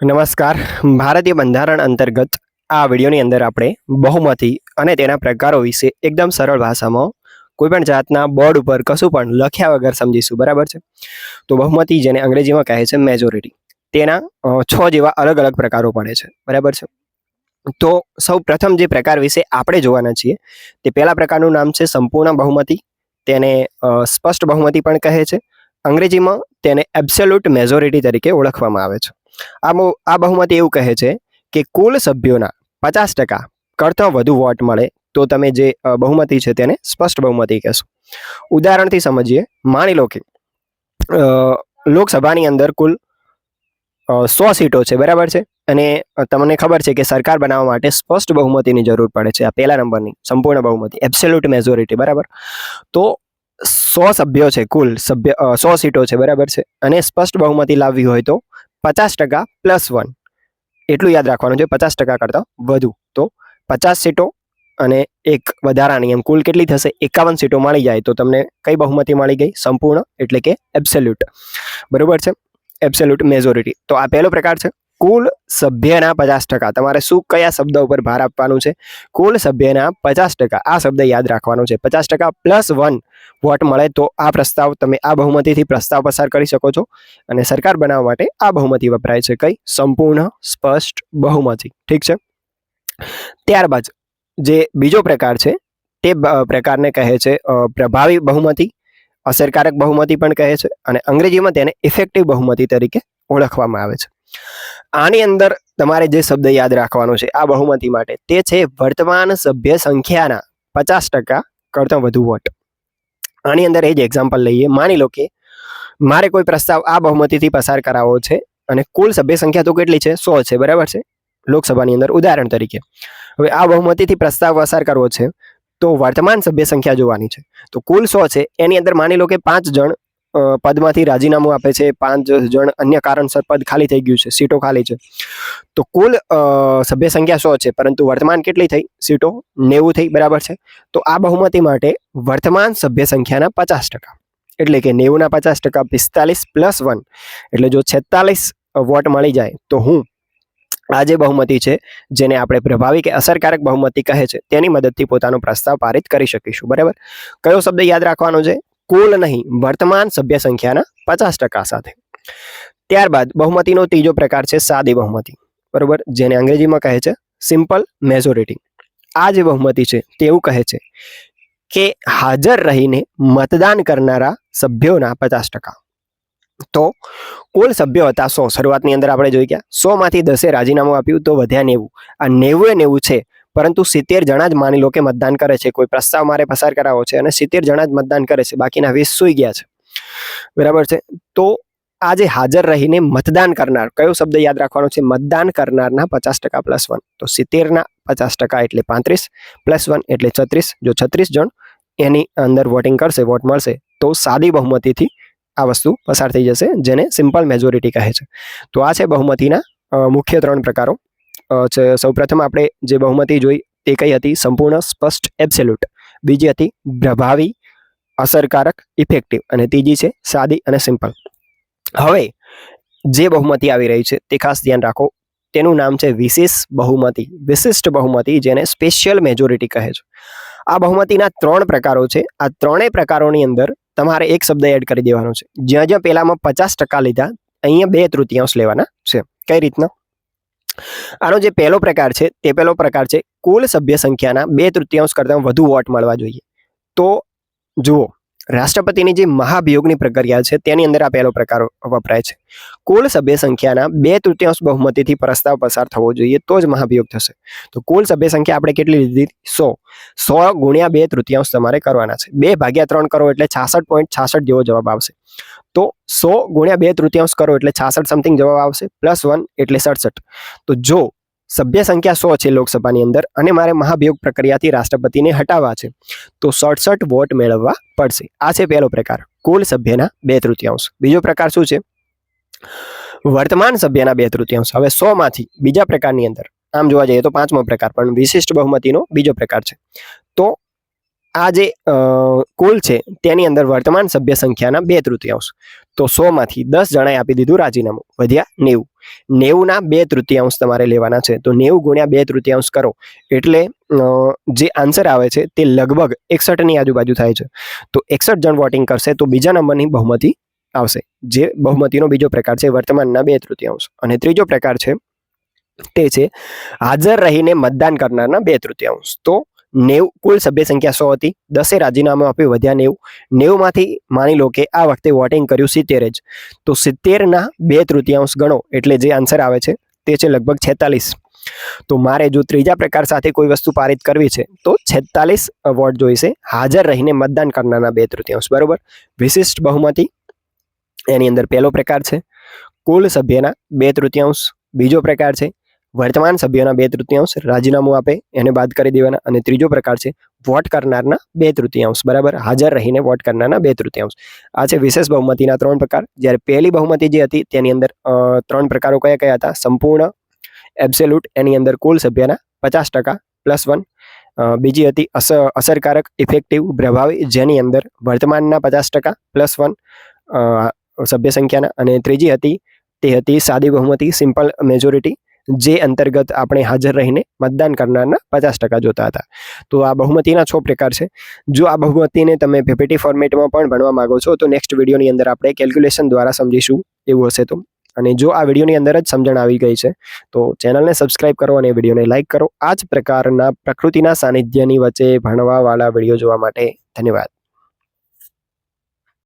નમસ્કાર. ભારતીય બંધારણ અંતર્ગત આ વિડીયોની અંદર આપણે બહુમતી અને તેના પ્રકારો વિશે એકદમ સરળ ભાષામાં કોઈ પણ જાતના બોર્ડ ઉપર કશું પણ લખ્યા વગર સમજીશું. બરાબર છે? તો બહુમતી, જેને અંગ્રેજીમાં કહે છે મેજોરિટી, તેના 6 જેવા અલગ અલગ પ્રકારો પડે છે. બરાબર છે? તો સૌ પ્રથમ જે પ્રકાર વિશે આપણે જોવાના છીએ તે પહેલા પ્રકારનું નામ છે સંપૂર્ણ બહુમતી. તેને સ્પષ્ટ બહુમતી પણ કહે છે. અંગ્રેજીમાં તેને એબ્સોલ્યુટ મેજોરિટી તરીકે ઓળખવામાં આવે છે. આ બહુમતી એવું કહે છે કે કુલ સભ્યોના 50% કરતાં વધુ વોટ મળે તો તમે જે બહુમતી છે તેને સ્પષ્ટ બહુમતી કહેશો. ઉદાહરણથી સમજીએ. માની લો કે લોકસભાની અંદર કુલ 100 સીટો છે. બરાબર છે? અને તમને ખબર છે કે સરકાર બનાવવા માટે સ્પષ્ટ બહુમતીની જરૂર પડે છે. આ પહેલા નંબરની સંપૂર્ણ બહુમતી, એબ્સોલ્યુટ મેજોરિટી. બરાબર? તો 100 સભ્યો છે, કુલ 100 સીટો છે. બરાબર છે? અને સ્પષ્ટ બહુમતી લાવવી હોય તો 50% +1 એટલું યાદ રાખવાનું છે. 50% કરતાં વધુ તો 50 સીટો અને એક વધારાની, એમ કુલ કેટલી થશે? 51 સીટો મળી જાય તો તમને કઈ બહુમતી મળી ગઈ? સંપૂર્ણ, એટલે કે એબ્સોલ્યુટ. બરોબર છે? Absolute majority. તો આ પહેલો પ્રકાર છે. કુલ સભ્યના 50%. તમારે શું, કયા શબ્દ ઉપર ભાર આપવાનું છે? કુલ સભ્યના 50%. આ શબ્દ યાદ રાખવાનો છે. 50% +1 વોટ મળે તો આ પ્રસ્તાવ, તમે આ બહુમતીથી પ્રસ્તાવ પસાર કરી શકો છો. અને સરકાર બનાવવા માટે આ બહુમતી વપરાય છે. કઈ? સંપૂર્ણ સ્પષ્ટ બહુમતી. ઠીક છે? ત્યારબાદ જે બીજો પ્રકાર છે તે પ્રકારને કહે છે પ્રભાવી બહુમતી, અસરકારક બહુમતી પણ કહે છે, અને અંગ્રેજીમાં તેને ઇફેક્ટિવ બહુમતી તરીકે ઓળખવામાં આવે છે. આની અંદર તમારે જે શબ્દ યાદ રાખવાનો છે આ બહુમતી માટે, તે છે વર્તમાન સભ્ય સંખ્યાના 50% કરતાં વધુ વોટ. આની અંદર એ જ એક્ઝામ્પલ લઈએ. માની લો કે મારે કોઈ પ્રસ્તાવ આ બહુમતીથી પસાર કરાવવો છે અને કુલ સભ્ય સંખ્યા તો કેટલી છે? 100 છે. બરાબર છે? લોકસભાની અંદર, ઉદાહરણ તરીકે. હવે આ બહુમતીથી પ્રસ્તાવ પસાર કરવો છે તો વર્તમાન સભ્ય સંખ્યા જોવાની છે. તો કુલ 100 છે, એની અંદર માની લો કે 5 જણ પદમાંથી રાજીનામું આપે છે, 5 જણ અન્ય કારણસર પદ ખાલી થઈ ગયું છે, સીટો ખાલી છે. તો કુલ સભ્ય સંખ્યા 100 છે, પરંતુ વર્તમાન કેટલી થઈ? સીટો 90 થઈ. બરાબર છે? તો આ બહુમતી માટે વર્તમાન સભ્ય સંખ્યાના 50%, એટલે કે 90 ના 50%, 45 + 1, એટલે જો 46 વોટ મળી જાય તો હું આ જે બહુમતી છે, જેને આપણે પ્રભાવી કે અસરકારક બહુમતી કહે છે, તેની મદદથી પોતાનો પ્રસ્તાવ પારિત કરી શકીશું. બરાબર? કયો શબ્દ યાદ રાખવાનો છે? કુલ નહીં, વર્તમાન સભ્ય સંખ્યાના 50% સાથે. ત્યારબાદ બહુમતીનો ત્રીજો પ્રકાર છે સાદી બહુમતી. બરોબર? જેને અંગ્રેજીમાં કહે છે સિમ્પલ મેજોરિટી. આ જે બહુમતી છે તે એવું કહે છે કે હાજર રહીને મતદાન કરનારા સભ્યોના 50%. તો કુલ સભ્યો હતા 100. શરૂઆતની અંદર આપણે જોઈ ગયા 100 માંથી 10 રાજીનામું આપ્યું તો વધ્યા 90. આ 90 છે, પરંતુ 70 જણા જ માની લો કે મતદાન કરે છે. કોઈ પ્રસ્તાવ મારે પસાર કરાવવો છે અને 70 જણા જ મતદાન કરે છે, બાકીના 20 સૂઈ ગયા છે. બરાબર છે? તો આ જે હાજર રહીને મતદાન કરનાર, કયો શબ્દ યાદ રાખવાનો છે? મતદાન કરનારના 50% +1. તો 70 ના 50% એટલે 35 +1 એટલે 36. જો 36 જણ એની અંદર વોટિંગ કરશે, વોટ મળશે, તો સાદી બહુમતીથી આ વસ્તુ પસાર થઈ જશે, જેને સિમ્પલ મેજોરિટી કહે છે. તો આ છે બહુમતીના મુખ્ય 3 પ્રકારો. સૌપ્રથમ આપણે જે બહુમતી જોઈ તે કઈ હતી? સંપૂર્ણ, સ્પષ્ટ, એબ્સોલ્યુટ. બીજી હતી પ્રભાવી, અસરકારક, ઇફેક્ટિવ, અને ત્રીજી છે સાદી અને સિમ્પલ. હવે જે બહુમતી આવી રહી છે તે ખાસ ધ્યાન રાખો. તેનું નામ છે વિશેષ બહુમતી, વિશિષ્ટ બહુમતી, જેને સ્પેશિયલ મેજોરિટી કહે છે. આ બહુમતીના 3 પ્રકારો છે. આ ત્રણેય પ્રકારોની અંદર તમારે એક શબ્દ એડ કરી દેવાનો છે. જ્યાં જ્યાં પહેલામાં 50% લીધા, અહીંયા 2/3 લેવાના છે. કઈ રીતના? આનો જે પહેલો પ્રકાર છે તે પહેલો પ્રકાર છે કુલ સભ્ય સંખ્યાના 2/3 કરતાં વધુ વોટ મળવા જોઈએ. તો જુઓ, રાષ્ટ્રપતિની જે મહાભિયોગની પ્રક્રિયા છે તેની અંદર આ પહેલો પ્રકાર વપરાય છે. કુલ સભ્ય સંખ્યાના 2/3 બહુમતીથી પ્રસ્તાવ પસાર થવો જોઈએ તો જ મહાભિયોગ થશે. તો કુલ સભ્ય સંખ્યા આપણે કેટલી લીધી? 100. 100 ગુણ્યા 2/3 તમારે કરવાના છે. 2/3 કરો એટલે 66.66 જેવો જવાબ આવશે. તો 100 ગુણ્યા 2/3 કરો એટલે 66 સમથિંગ જવાબ આવશે, +1 એટલે 67. તો જો સભ્ય સંખ્યા 100 છે લોકસભાની અંદર અને મારે મહાભિયોગ પ્રક્રિયાથી રાષ્ટ્રપતિને હટાવવા છે તો 67 વોટ મેળવવા પડશે. આ છે પહેલો પ્રકાર, કુલ સભ્યના 2/3. બીજો પ્રકાર શું છે? વર્તમાન સભ્યના 2/3. હવે 100 માંથી બીજા પ્રકારની અંદર આમ જોવા જઈએ તો 5મો પ્રકાર, પણ વિશિષ્ટ બહુમતીનો બીજો પ્રકાર છે. તો આ જે કુલ છે તેની અંદર વર્તમાન સભ્ય સંખ્યાના 2/3. તો 100 માંથી 10 જણાએ આપી દીધું રાજીનામું, વધ્યા 90. 90ના 2/3 તમારે લેવાના છે. તો 90 ગુણ્યા 2/3 કરો એટલે જે આન્સર આવે છે તે લગભગ 61ની આજુબાજુ થાય છે. તો 61 જણ વોટિંગ કરશે તો બીજા નંબરની બહુમતી આવશે, જે બહુમતીનો બીજો પ્રકાર છે વર્તમાનના 2/3. અને ત્રીજો પ્રકાર છે તે છે હાજર રહીને મતદાન કરનારના 2/3. તો 90 કુલ સભ્ય સંખ્યા 100 હતી, 10 રાજીનામું આપ્યું, વધ્યા 90. 90માંથી માની લો કે આ વખતે વોટિંગ કર્યું 70 જ, તો 70ના 2/3 ગણો એટલે જે આન્સર આવે છે તે છે લગભગ 46. તો મારે જો ત્રીજા પ્રકાર સાથે કોઈ વસ્તુ પારિત કરવી છે તો 46 વોટ જોઈશે હાજર રહીને મતદાન કરનારના 2/3. બરોબર. વિશિષ્ટ બહુમતી એની અંદર પહેલો પ્રકાર છે કુલ સભ્યના 2/3, બીજો પ્રકાર છે વર્તમાન સભ્યોના 2/3 રાજીનામું આપે એને બાદ કરી દેવાના, અને ત્રીજો પ્રકાર છે વોટ કરનારના 2/3. બરાબર, હાજર રહીને વોટ કરનારના 2/3. આ છે વિશેષ બહુમતીના 3 પ્રકાર. જ્યારે પહેલી બહુમતી જે હતી તેની અંદર 3 પ્રકારો કયા કયા હતા? સંપૂર્ણ, એબ્સોલ્યુટ, એની અંદર કુલ સભ્યના 50% +1. બીજી હતી અસરકારક, ઇફેક્ટિવ, પ્રભાવી, જેની અંદર વર્તમાનના 50% +1 સભ્ય સંખ્યાના. અને ત્રીજી હતી તે હતી સાદી બહુમતી, સિમ્પલ મેજોરિટી, જે અંતર્ગત આપણે હાજર રહીને મતદાન કરનારના 50% જોતા હતા. તો આ બહુમતીના 6 પ્રકાર છે. જો આ બહુમતીને તમે પીપીટી ફોર્મેટમાં પણ ભણવા માંગો છો તો નેક્સ્ટ વિડીયોની અંદર આપણે કેલ્ક્યુલેશન દ્વારા સમજીશું એવું હશે તો. અને જો આ વિડીયોની અંદર જ સમજણ આવી ગઈ છે તો ચેનલને સબસ્ક્રાઇબ કરો અને વિડીયોને લાઇક કરો. આ જ પ્રકારના પ્રકૃતિના સાનિધ્યની વચ્ચે ભણવાવાળા વિડીયો જોવા માટે ધન્યવાદ.